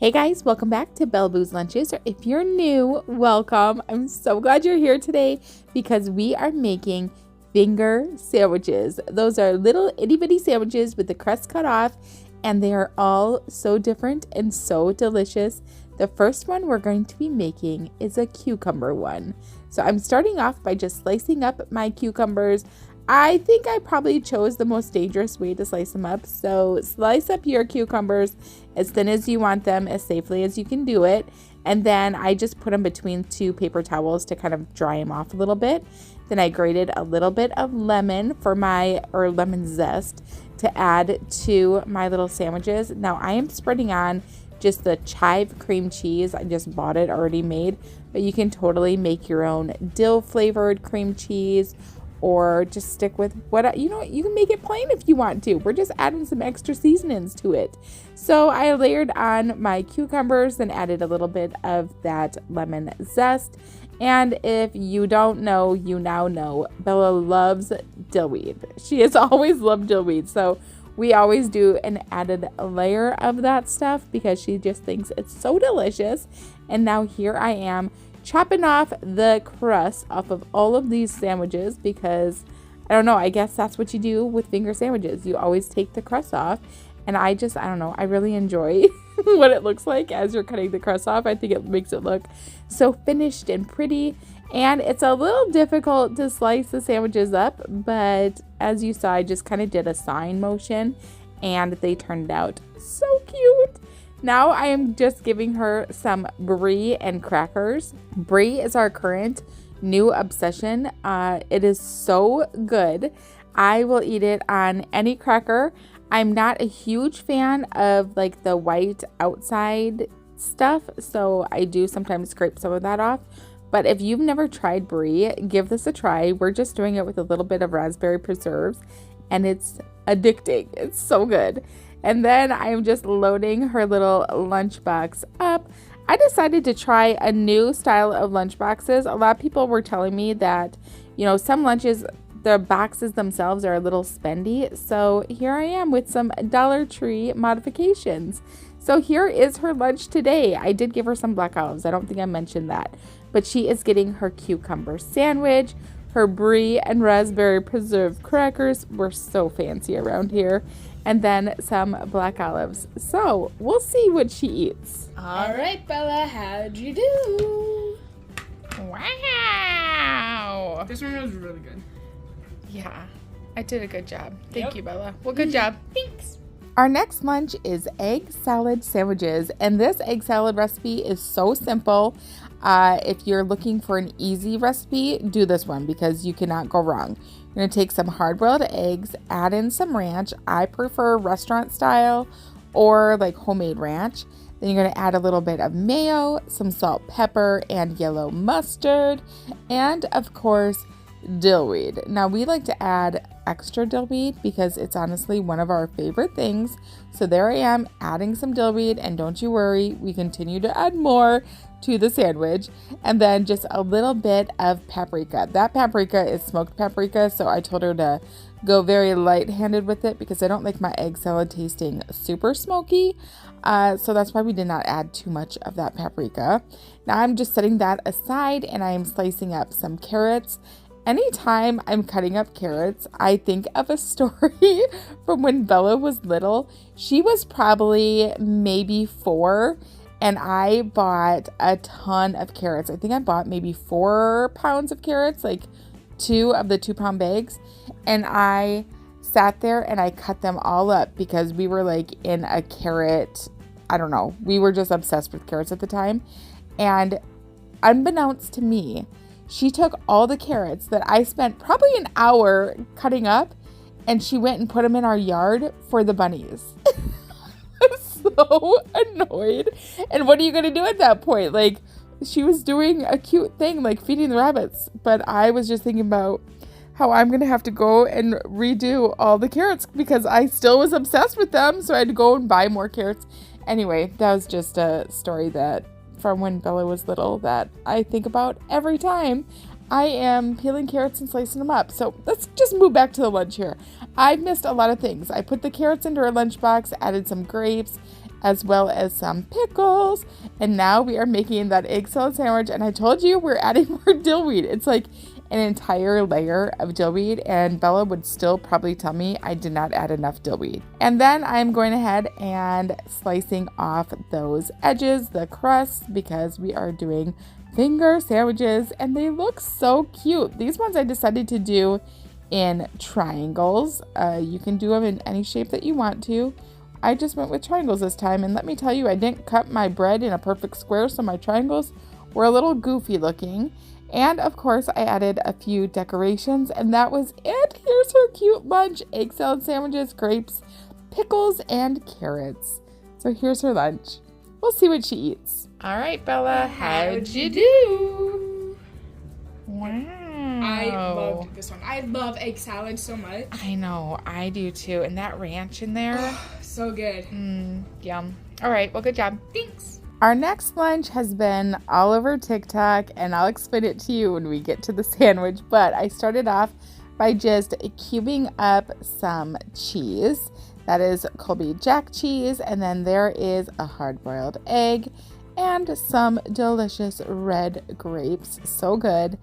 Hey guys, welcome back to Bellabooslunches. Or if you're new, welcome. I'm so glad you're here today because we are making finger sandwiches. Those are little itty bitty sandwiches with the crust cut off, and they are all so different and so delicious. The first one we're going to be making is a cucumber one. So I'm starting off by just slicing up my cucumbers. I think I probably chose the most dangerous way to slice them up. So slice up your cucumbers as thin as you want them, as safely as you can do it. And then I just put them between two paper towels to kind of dry them off a little bit. Then I grated a little bit of lemon lemon zest to add to my little sandwiches. Now I am spreading on just the chive cream cheese. I just bought it already made, but you can totally make your own dill flavored cream cheese, or just stick with what you can make it plain if you want to. We're just adding some extra seasonings to it. So I layered on my cucumbers, then added a little bit of that lemon zest. And if you don't know, you now know, Bella loves dillweed. She has always loved dillweed. So we always do an added layer of that stuff because she just thinks it's so delicious. And now here I am chopping off the crust off of all of these sandwiches because, I don't know, I guess that's what you do with finger sandwiches. You always take the crust off. And I don't know, I really enjoy what it looks like as you're cutting the crust off. I think it makes it look so finished and pretty. And it's a little difficult to slice the sandwiches up, but as you saw, I just kind of did a sign motion and they turned out so cute. Now I am just giving her some brie and crackers. Brie is our current new obsession. It is so good. I will eat it on any cracker. I'm not a huge fan of like the white outside stuff, so I do sometimes scrape some of that off. But if you've never tried brie, give this a try. We're just doing it with a little bit of raspberry preserves, and it's addicting. It's so good. And then I'm just loading her little lunchbox up. I decided to try a new style of lunchboxes. A lot of people were telling me that, some lunches, the boxes themselves are a little spendy. So here I am with some Dollar Tree modifications. So here is her lunch today. I did give her some black olives. I don't think I mentioned that. But she is getting her cucumber sandwich, her brie and raspberry preserved crackers. We're so fancy around here. And then some black olives. So we'll see what she eats. All right, Bella, how'd you do? Wow. This one was really good. Yeah, I did a good job. Thank you, Bella. Well, good job. Thanks. Our next lunch is egg salad sandwiches. And this egg salad recipe is so simple. If you're looking for an easy recipe, do this one because you cannot go wrong. You're going to take some hard-boiled eggs, add in some ranch. I prefer restaurant style or like homemade ranch. Then you're going to add a little bit of mayo, some salt, pepper, and yellow mustard, and of course, dillweed. Now we like to add extra dillweed because it's honestly one of our favorite things. So there I am adding some dillweed, and don't you worry, we continue to add more to the sandwich. And then just a little bit of paprika. That paprika is smoked paprika, so I told her to go very light-handed with it because I don't like my egg salad tasting super smoky. So that's why we did not add too much of that paprika. Now I'm just setting that aside, and I am slicing up some carrots. Anytime I'm cutting up carrots, I think of a story from when Bella was little. She was probably maybe 4, and I bought a ton of carrots. I think I bought maybe 4 pounds of carrots, like 2 of the 2-pound bags. And I sat there and I cut them all up because we were like in a carrot, I don't know. We were just obsessed with carrots at the time. And unbeknownst to me, she took all the carrots that I spent probably an hour cutting up, and she went and put them in our yard for the bunnies. I'm so annoyed. And what are you going to do at that point? Like, she was doing a cute thing, like feeding the rabbits. But I was just thinking about how I'm going to have to go and redo all the carrots because I still was obsessed with them. So I had to go and buy more carrots. Anyway, that was just a story that from when Bella was little that I think about every time I am peeling carrots and slicing them up. So let's just move back to the lunch here. I've missed a lot of things. I put the carrots into her lunchbox, added some grapes, as well as some pickles. And now we are making that egg salad sandwich. And I told you we're adding more dill weed. It's like an entire layer of dill weed, and Bella would still probably tell me I did not add enough dill weed. And then I'm going ahead and slicing off those edges, the crust, because we are doing finger sandwiches, and they look so cute. These ones I decided to do in triangles. You can do them in any shape that you want to. I just went with triangles this time, and let me tell you, I didn't cut my bread in a perfect square, so my triangles were a little goofy looking. And of course, I added a few decorations, and that was it. Here's her cute lunch: egg salad sandwiches, grapes, pickles, and carrots. So here's her lunch. We'll see what she eats. All right, Bella, how'd you do? Wow. I loved this one. I love egg salad so much. I know, I do too. And that ranch in there. So good. Yum. All right, well, good job. Thanks. Our next lunch has been all over TikTok, and I'll explain it to you when we get to the sandwich, but I started off by just cubing up some cheese. That is Colby Jack cheese, and then there is a hard-boiled egg and some delicious red grapes. So good.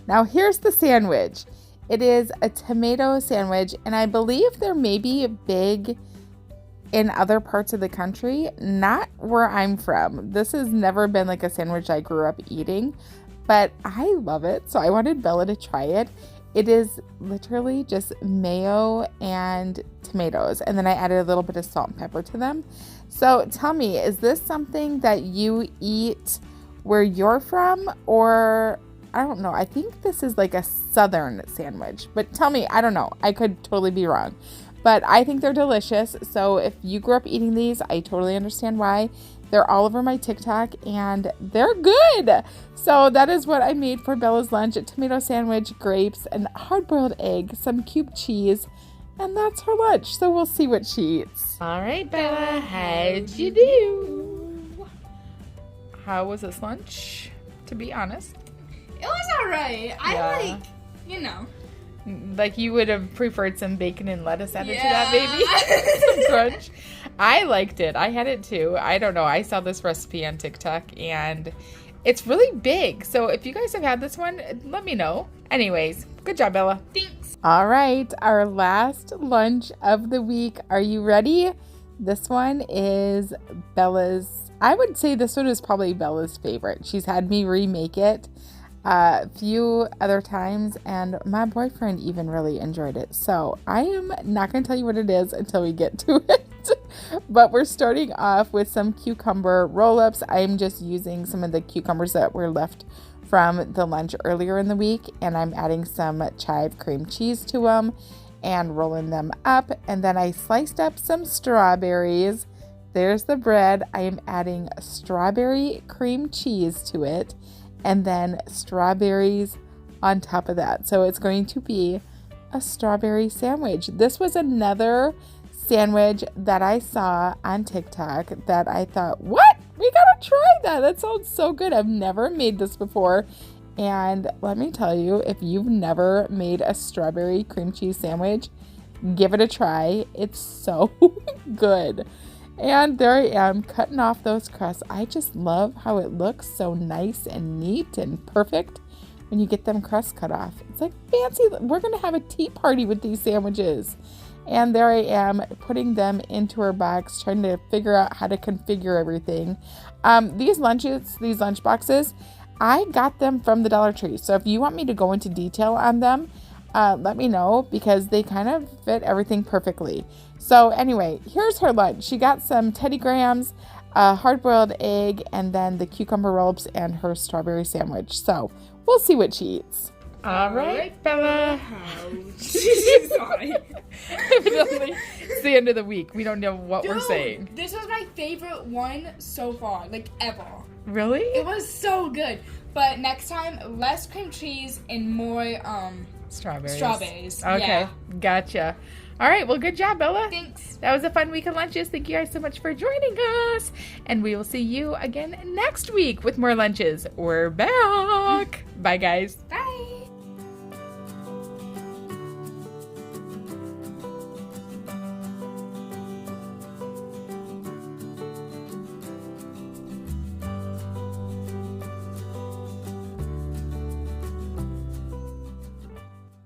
Now here's the sandwich. It is a tomato sandwich, and I believe they're maybe big in other parts of the country, not where I'm from. This has never been like a sandwich I grew up eating, but I love it. So I wanted Bella to try it. It is literally just mayo and tomatoes, and then I added a little bit of salt and pepper to them. So tell me, is this something that you eat where you're from, or I don't know. I think this is like a southern sandwich, but tell me, I don't know. I could totally be wrong. But I think they're delicious. So if you grew up eating these, I totally understand why. They're all over my TikTok, and they're good. So that is what I made for Bella's lunch: a tomato sandwich, grapes, an hard-boiled egg, some cubed cheese, and that's her lunch. So we'll see what she eats. All right, Bella, how'd you do? How was this lunch, to be honest? It was all right. I like you would have preferred some bacon and lettuce added to that, maybe? Some crunch. I liked it. I had it too. I don't know. I saw this recipe on TikTok, and it's really big. So if you guys have had this one, let me know. Anyways, good job, Bella. Thanks. All right, our last lunch of the week. Are you ready? This one is Bella's. I would say this one is probably Bella's favorite. She's had me remake it a few other times, and my boyfriend even really enjoyed it. So I am not going to tell you what it is until we get to it. But we're starting off with some cucumber roll-ups. I'm just using some of the cucumbers that were left from the lunch earlier in the week, and I'm adding some chive cream cheese to them and rolling them up. And then I sliced up some strawberries. There's the bread. I am adding strawberry cream cheese to it, and then strawberries on top of that. So it's going to be a strawberry sandwich. This was another sandwich that I saw on TikTok that I thought, what? We gotta try that. That sounds so good. I've never made this before. And let me tell you, if you've never made a strawberry cream cheese sandwich, give it a try. It's so good. And there I am cutting off those crusts. I just love how it looks so nice and neat and perfect when you get them crusts cut off. It's like fancy. We're going to have a tea party with these sandwiches. And there I am putting them into our box, trying to figure out how to configure everything. These lunch boxes, I got them from the Dollar Tree. So if you want me to go into detail on them, let me know, because they kind of fit everything perfectly. So anyway, here's her lunch. She got some Teddy Grahams, a hard-boiled egg, and then the cucumber roll-ups and her strawberry sandwich. So we'll see what she eats. All right, Bella. Sorry. Evidently, it's the end of the week. We don't know what we're saying. This was my favorite one so far, like ever. Really? It was so good. But next time, less cream cheese and more strawberries. Okay, yeah. Gotcha. All right, well, good job, Bella. Thanks. That was a fun week of lunches. Thank you guys so much for joining us. And we will see you again next week with more lunches. We're back. Bye, guys. Bye.